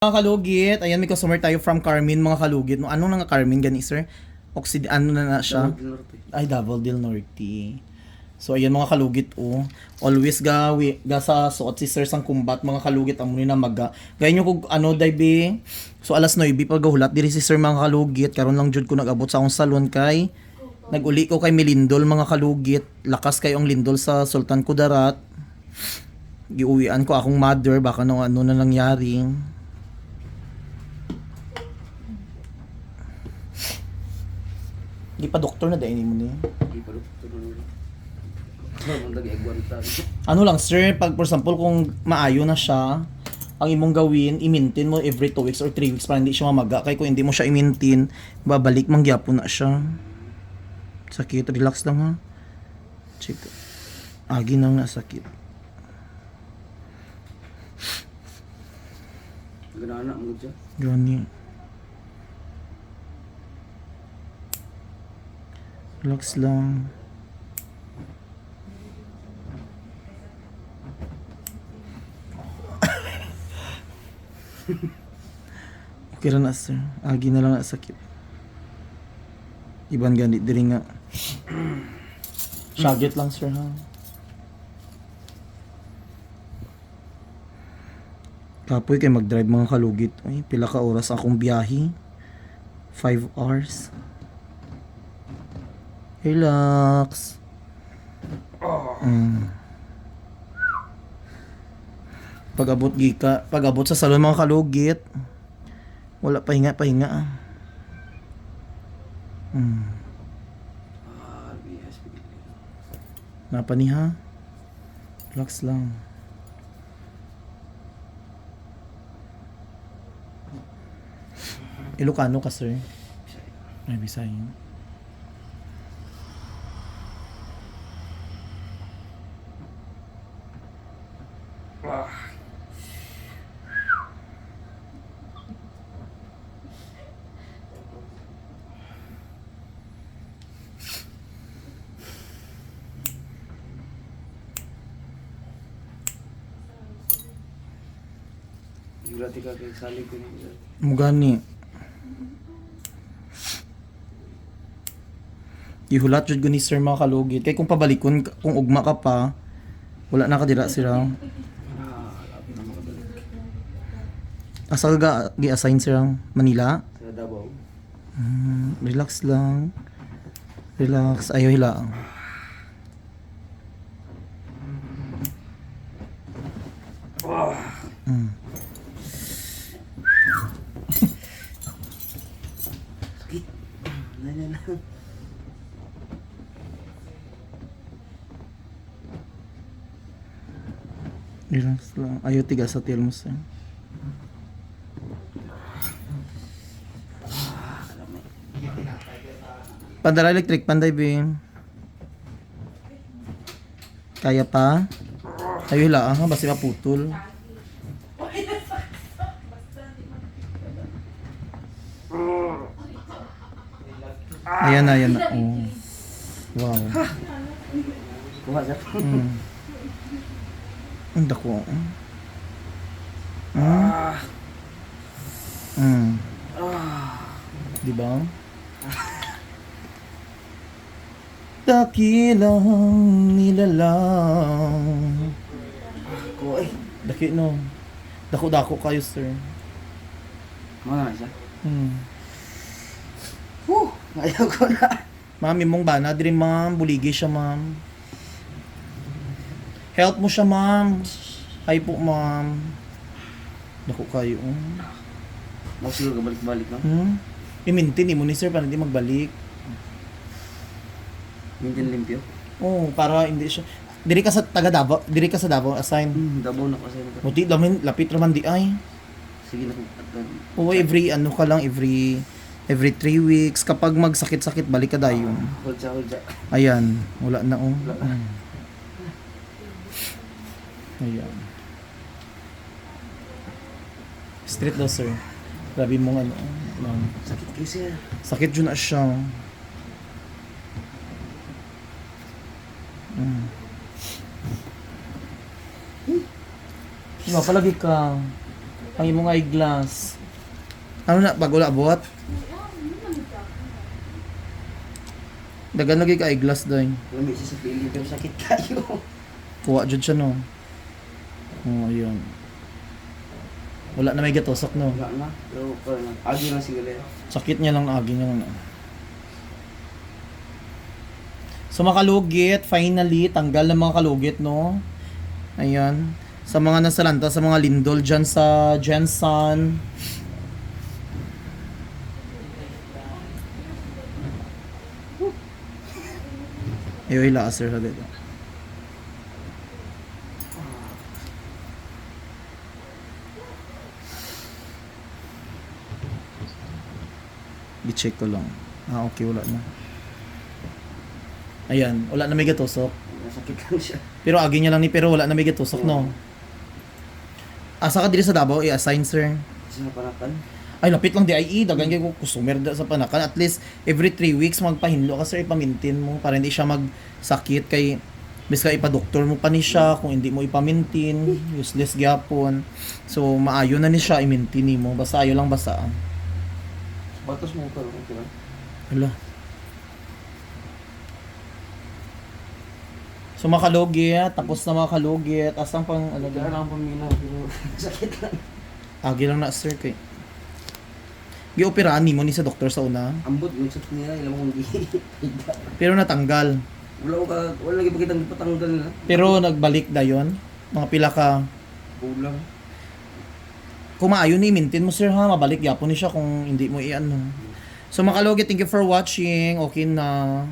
Mga kalugit, ayan may customer tayo from Carmen mga kalugit. No, ano na nga Carmen gani sir? Ano na siya? Ay, Davao del Norte. So ayan mga kalugit oh. Always ga sa suot si sir sang kumbat mga kalugit amo ni na maga. Gayon yung kung ano daybe. So alas 9 pag gahulat diri si sir mga kalugit karon lang jud ko nag-abot sa akong salon kay naguli ko kay Milindol mga kalugit. Lakas kayo ang lindol sa Sultan Kudarat. Giuwian ko akong mother baka no ano na nangyari. Di pa doktor na dahil mo niya. Di pa doktor na. Lagi agwan ta. Ano lang sir, pag for example kung maayo na siya, ang imong gawin, i-maintain mo every 2 weeks or 3 weeks para hindi siya mamaga. Kaya kung hindi mo siya i-maintain, babalik mangyapon na siya. Sakit, relax lang ha. Check. Agi nang nasakit. Ganana ang gudya. Gani. Relax lang. Okay na sir. Agi na lang na sakit. Iban ganit diri nga. Shagit lang sir ha. Kapoy kay mag-drive mga kalugit. Ay, pila ka oras akong biyahe. 5 hours. Relax. Pag-abot sa salon mga kalugit. Wala pahinga. BS. Napa ni ha? Relax lang. Ilocano ka sir? Ay, Bisaya. Yurati ka kay salig ko niya. Mugani. Ihulat jud gani sir mga kalugit. Kay kung pabalikon kung ugma ka pa, wala na ka dira sila. Lapit na makabalik. Asa ka gi-assign sir Manila? Sa Davao. Relax lang. Relax. Ayaw hila. Sakit. Na. Relax lang. Ayaw tiga sa tiil mo sir. Pandara electric, panday bin. Kaya pa? Ayaw hila ha, basta maputol. Ayan na. Oh. Wow. Kuha sa. Ang dako. Di ba? Dakilang nilalang. Kuha eh. Daki no. Dako kayo sir. Mga siya. Ayaw ko na. Ma'am, imong bana diri ma'am, buligi siya ma'am. Help mo siya ma'am. Hi po ma'am. Dako kayo. Magsiguro ka balik-balik no? I-maintain mo ni sir para hindi magbalik. Mintin limpyo. Oh, para hindi siya. Diri ka sa Davao assign. Davao na kasi na. Muti lamin lapit raman di ay. Sige na kung Oo, every ano ka lang every 3 weeks kapag magsakit-sakit balik ka dayon. Hulja. Ayan, wala na oh. Wala na. Ayan. Straight daw sir. Grabe mong ano. Sakit kayo siya. Sakit dyan na siya. Diba, palagi ka. Ang imong eyeglass. Ano na, bago na abot? Dagan lagi ka eyeglass doon. Lamig siya sa pili pero sakit kayo. Kuha dyan siya, no? Oo, ayun. Wala na may gatosok, no? Wala na. Pero parang agi lang siguro. Sakit niya lang, agi niya lang. So, makalugit, finally, tanggal ng mga kalugit, no? Ayan. Sa mga nasalanta, sa mga lindol dyan sa Jensen. Ayaw hila, sir, ha dito. I-check ko lang. Ah, okay, wala na. Ayan, wala na may gatusok. Sakit lang siya. Pero agi niya lang ni pero wala na may gatusok, no? Asa ka diri sa Davao, i-assign, sir. Sa panakan. Ay, lapit lang di IE, dagan kay ko customer da sa panakan. At least, every 3 weeks magpahinlo ka, sir, ipamintin mo para hindi siya magsakit kay bis ka ipa-doktor mo pa ni siya kung hindi mo ipamintin, useless gyapon. So, maayo na ni siya i-maintain mo. Basta ayo lang basta. Batos mo pero okay lang. Hala. So makalugit, tapos na makalugit, asang pang ano Kaya dyan? lang paminaw pero sakit lang. Agi lang na sir kay. Gioperahan nimo ni sa doktor sa una, Ambot yung sakit nila ilang mong di. pero natanggal. Wala lagi pakitang patanggal na. Pero nagbalik dayon, mga pila ka. Kulang. Kung maayo ni maintain mo sir ha, mabalik gyapon ni siya kung hindi mo i-ano. So makalugit, thank you for watching. Okay na.